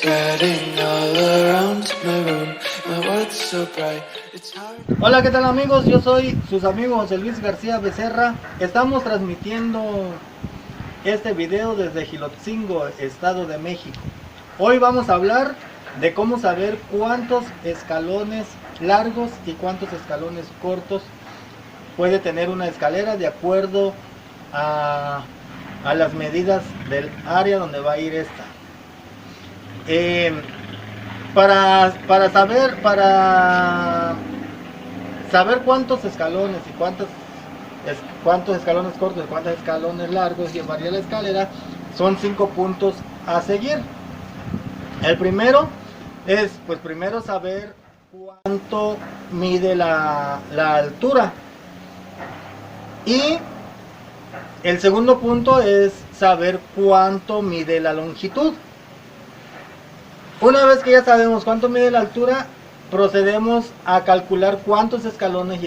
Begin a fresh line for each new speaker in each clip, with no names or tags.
spreading all around my room. My world's so bright, it's hard.
Hola, ¿qué tal amigos? Yo soy sus amigos José Luis García Becerra. Estamos transmitiendo este video desde Jilotzingo, Estado de México. Hoy vamos a hablar de cómo saber cuántos escalones largos y cuántos escalones cortos puede tener una escalera de acuerdo a las medidas del área donde va a ir esta. Para saber cuántos escalones y cuántos escalones cortos y cuántos escalones largos llevaría la escalera, son 5 puntos a seguir. El primero es, pues primero saber cuánto mide la altura. Y el segundo punto es saber cuánto mide la longitud. Una vez que ya sabemos cuánto mide la altura, procedemos a calcular cuántos escalones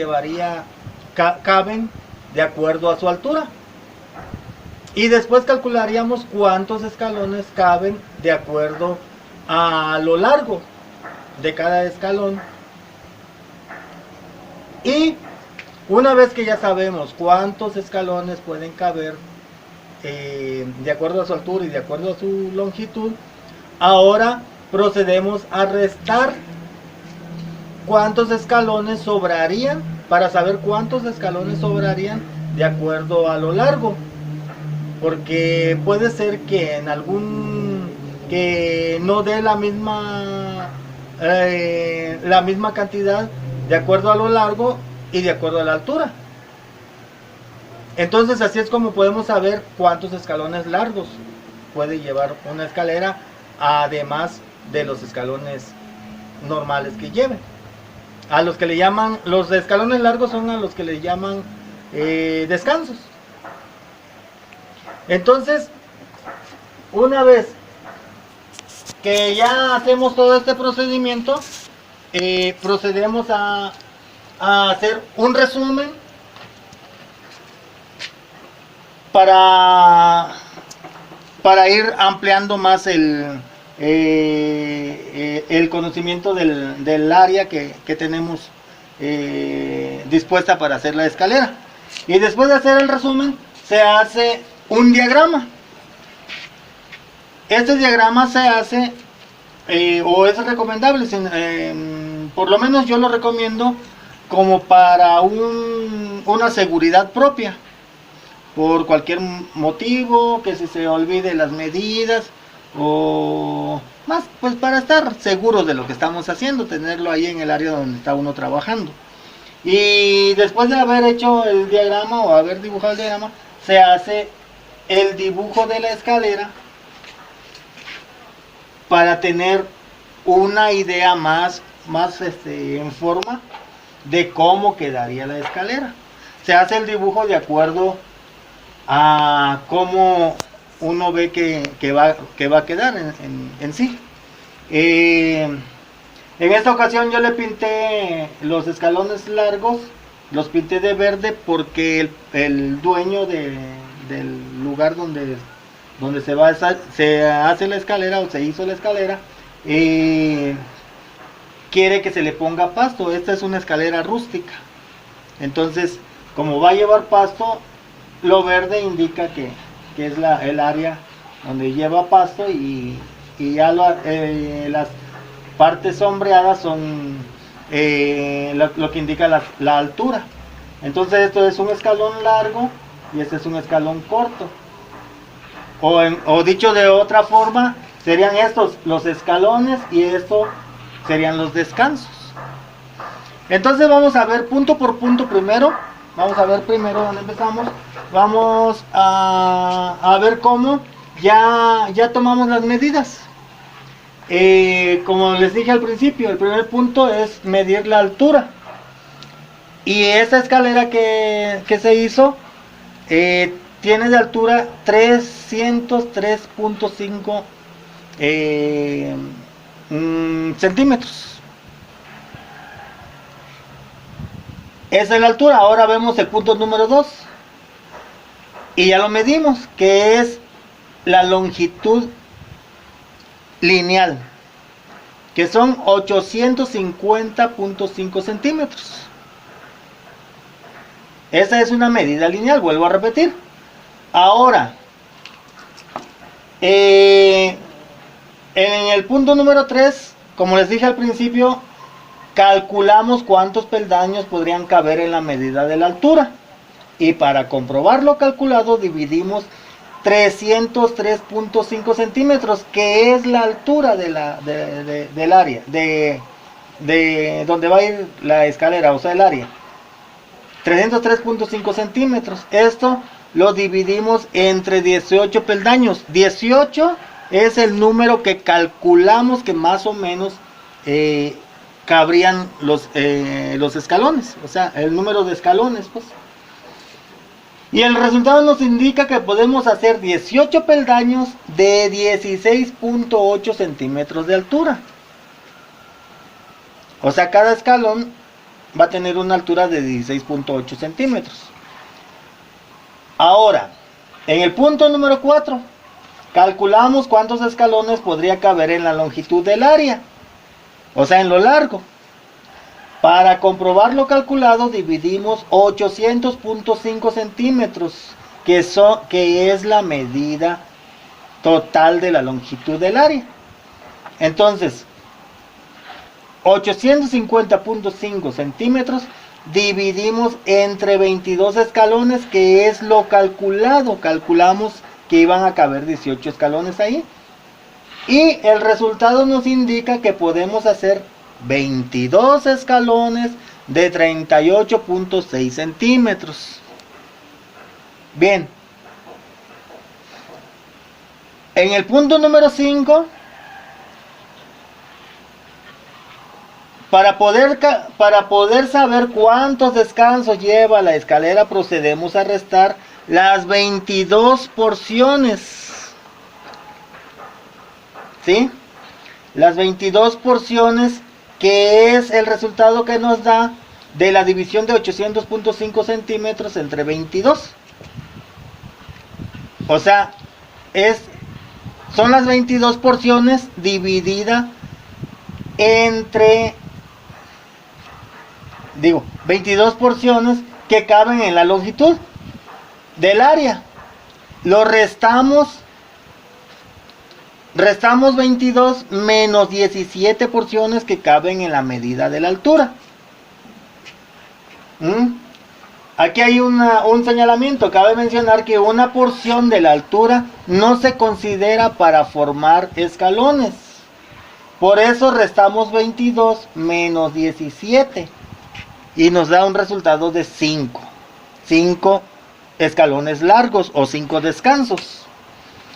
caben de acuerdo a su altura. Y después calcularíamos cuántos escalones caben de acuerdo a lo largo de cada escalón. Y una vez que ya sabemos cuántos escalones pueden caber de acuerdo a su altura y de acuerdo a su longitud, ahora procedemos a restar cuántos escalones sobrarían para saber cuántos escalones sobrarían de acuerdo a lo largo. Porque puede ser que en que no dé la misma cantidad de acuerdo a lo largo y de acuerdo a la altura. Entonces así es como podemos saber cuántos escalones largos puede llevar una escalera, además de los escalones normales que lleve. A los que le llaman, los escalones largos son a los que le llaman descansos. Entonces, una vez que ya hacemos todo este procedimiento, procedemos a hacer un resumen para ir ampliando más el conocimiento del área que tenemos dispuesta para hacer la escalera. Y después de hacer el resumen, se hace un diagrama. Este diagrama se hace o es recomendable, por lo menos yo lo recomiendo como para una seguridad propia, por cualquier motivo, que si se olvide las medidas o más, pues para estar seguros de lo que estamos haciendo, tenerlo ahí en el área donde está uno trabajando. Y después de haber hecho el diagrama o haber dibujado el diagrama, se hace el dibujo de la escalera para tener una idea más en forma de cómo quedaría la escalera. Se hace el dibujo de acuerdo a cómo uno ve que va a quedar en sí. En esta ocasión yo le pinté los escalones largos, los pinté de verde porque el dueño del lugar donde se hace la escalera o se hizo la escalera quiere que se le ponga pasto. Esta es una escalera rústica, entonces como va a llevar pasto, lo verde indica que es el área donde lleva pasto, y ya las partes sombreadas son lo que indica la altura. Entonces esto es un escalón largo y este es un escalón corto, o dicho de otra forma, serían estos los escalones y esto serían los descansos. Entonces vamos a ver punto por punto primero. Vamos a ver primero dónde empezamos. Vamos a ver cómo ya tomamos las medidas. Como les dije al principio, el primer punto es medir la altura. Y esa escalera que se hizo tiene de altura 303.5 centímetros. Esa es la altura. Ahora vemos el punto número 2. Y ya lo medimos, que es la longitud lineal, que son 850.5 centímetros. Esa es una medida lineal, vuelvo a repetir. Ahora, en el punto número 3, como les dije al principio, calculamos cuántos peldaños podrían caber en la medida de la altura. Y para comprobar lo calculado, dividimos 303.5 centímetros, que es la altura del área, de donde va a ir la escalera, o sea, el área. 303.5 centímetros. Esto lo dividimos entre 18 peldaños. 18 es el número que calculamos que más o menos cabrían los escalones, o sea, el número de escalones, pues. Y el resultado nos indica que podemos hacer 18 peldaños de 16.8 centímetros de altura. O sea, cada escalón va a tener una altura de 16.8 centímetros. Ahora, en el punto número 4, calculamos cuántos escalones podría caber en la longitud del área, o sea, en lo largo. Para comprobar lo calculado, dividimos 800.5 centímetros, que es la medida total de la longitud del área. Entonces, 850.5 centímetros dividimos entre 22 escalones, que es lo calculado. Calculamos que iban a caber 18 escalones ahí. Y el resultado nos indica que podemos hacer 22 escalones de 38.6 centímetros. Bien. En el punto número 5, para poder saber cuántos descansos lleva la escalera, procedemos a restar las 22 porciones. ¿Sí? Las 22 porciones, que es el resultado que nos da de la división de 800.5 centímetros entre 22. O sea, son las 22 porciones divididas entre, 22 porciones que caben en la longitud del área. Lo restamos 22 menos 17 porciones que caben en la medida de la altura. Aquí hay un señalamiento. Cabe mencionar que una porción de la altura no se considera para formar escalones. Por eso restamos 22 menos 17 y nos da un resultado de 5. 5 escalones largos o 5 descansos.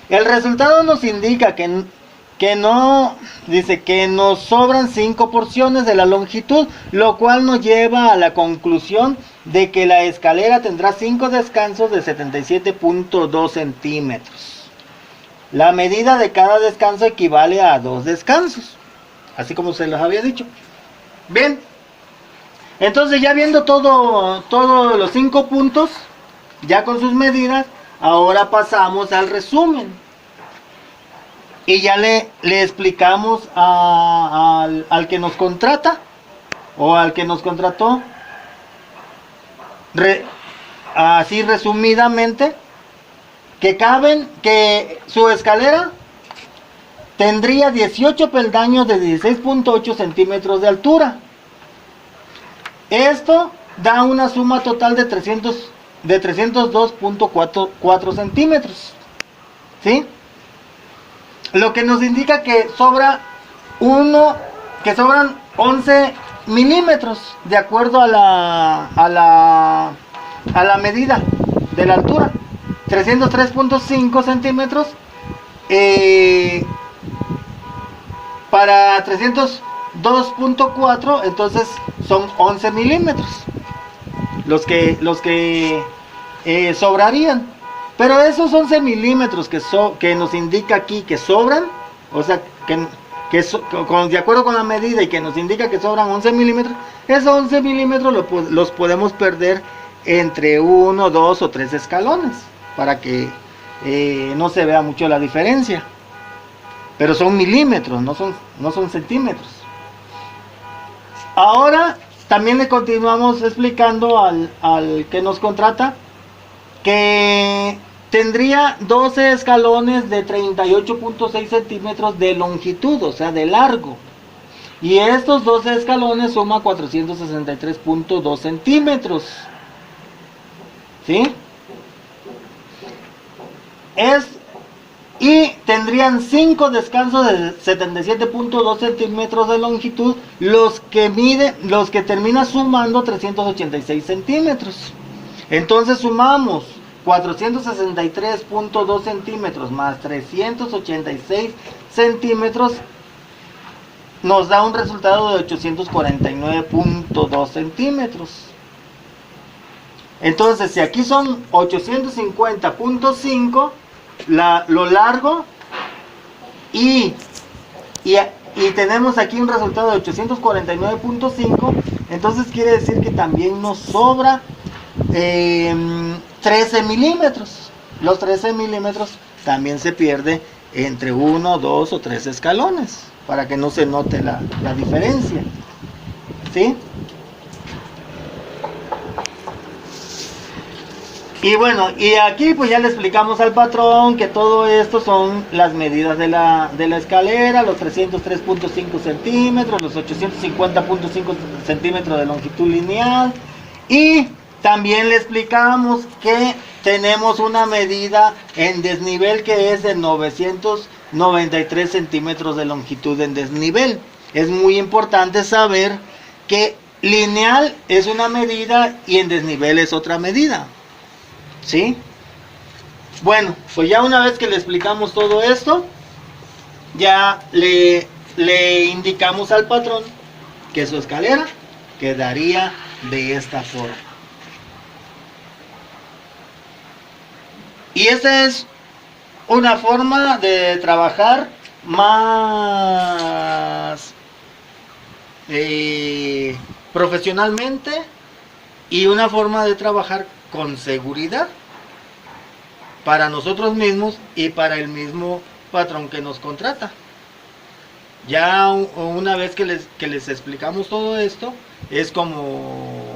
El resultado nos indica que nos sobran 5 porciones de la longitud, lo cual nos lleva a la conclusión de que la escalera tendrá 5 descansos de 77.2 centímetros. La medida de cada descanso equivale a 2 descansos, así como se les había dicho. Bien, entonces ya viendo todos los 5 puntos, ya con sus medidas, ahora pasamos al resumen. Y ya le explicamos al que nos contrata o al que nos contrató, así resumidamente, que su escalera tendría 18 peldaños de 16.8 centímetros de altura. Esto da una suma total de 302.4 centímetros. ¿Sí? Lo que nos indica que sobran 11 milímetros de acuerdo a la medida de la altura. 303.5 centímetros para 302.4, entonces son 11 milímetros los que sobrarían. Pero esos 11 milímetros que nos indica aquí que sobran, o sea, de acuerdo con la medida y que nos indica que sobran 11 milímetros, esos 11 milímetros los podemos perder entre 1, 2 o 3 escalones, para que no se vea mucho la diferencia. pero son milímetros, no son centímetros. Ahora también le continuamos explicando al que nos contrata que tendría 12 escalones de 38.6 centímetros de longitud, o sea, de largo. Y estos 12 escalones suman 463.2 centímetros. ¿Sí? Y tendrían 5 descansos de 77.2 centímetros de longitud, los que terminan sumando 386 centímetros. Entonces sumamos 463.2 centímetros más 386 centímetros, nos da un resultado de 849.2 centímetros. Entonces, si aquí son 850.5 lo largo y tenemos aquí un resultado de 849.5, entonces quiere decir que también nos sobra 13 milímetros. Los 13 milímetros también se pierde entre 1, 2 o 3 escalones, para que no se note la diferencia. ¿Sí? Y bueno, y aquí pues ya le explicamos al patrón que todo esto son las medidas de la escalera, los 303.5 centímetros, los 850.5 centímetros de longitud lineal, y también le explicamos que tenemos una medida en desnivel que es de 993 centímetros de longitud en desnivel. Es muy importante saber que lineal es una medida y en desnivel es otra medida. ¿Sí? Bueno, pues ya una vez que le explicamos todo esto, ya le indicamos al patrón que su escalera quedaría de esta forma. Y esa es una forma de trabajar más profesionalmente y una forma de trabajar con seguridad para nosotros mismos y para el mismo patrón que nos contrata. Ya una vez que les explicamos todo esto, es como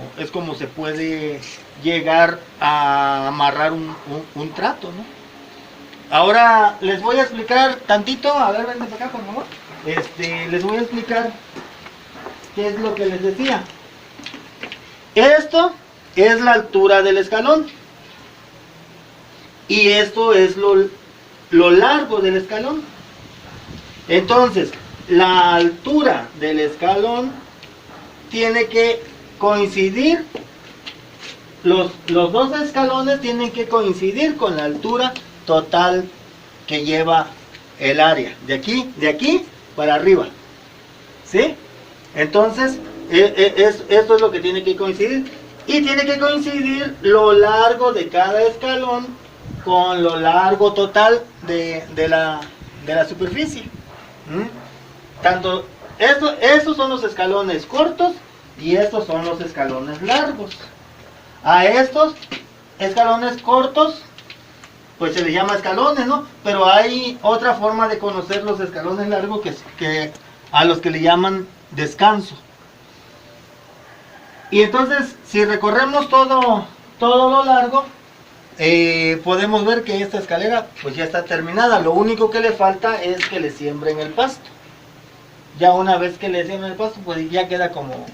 se puede llegar a amarrar un trato, ¿no? Ahora les voy a explicar tantito, a ver, vente para acá por favor. Les voy a explicar qué es lo que les decía. Esto es la altura del escalón y esto es lo largo del escalón. Entonces, la altura del escalón tiene que coincidir, los dos escalones tienen que coincidir con la altura total que lleva el área, de aquí para arriba. ¿Sí? Entonces, esto es lo que tiene que coincidir. Y tiene que coincidir lo largo de cada escalón con lo largo total de la superficie. Tanto estos son los escalones cortos y estos son los escalones largos. A estos escalones cortos pues se les llama escalones, ¿no? Pero hay otra forma de conocer los escalones largos que a los que le llaman descanso. Y entonces, si recorremos todo lo largo, podemos ver que esta escalera pues ya está terminada. Lo único que le falta es que le siembren el pasto. Ya una vez que le siembren el pasto, pues ya queda como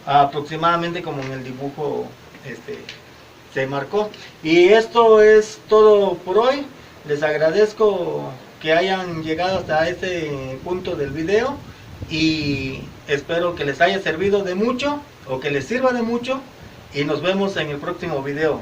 aproximadamente como en el dibujo se marcó. Y esto es todo por hoy. Les agradezco que hayan llegado hasta este punto del video y espero que les haya servido de mucho o que les sirva de mucho y nos vemos en el próximo video.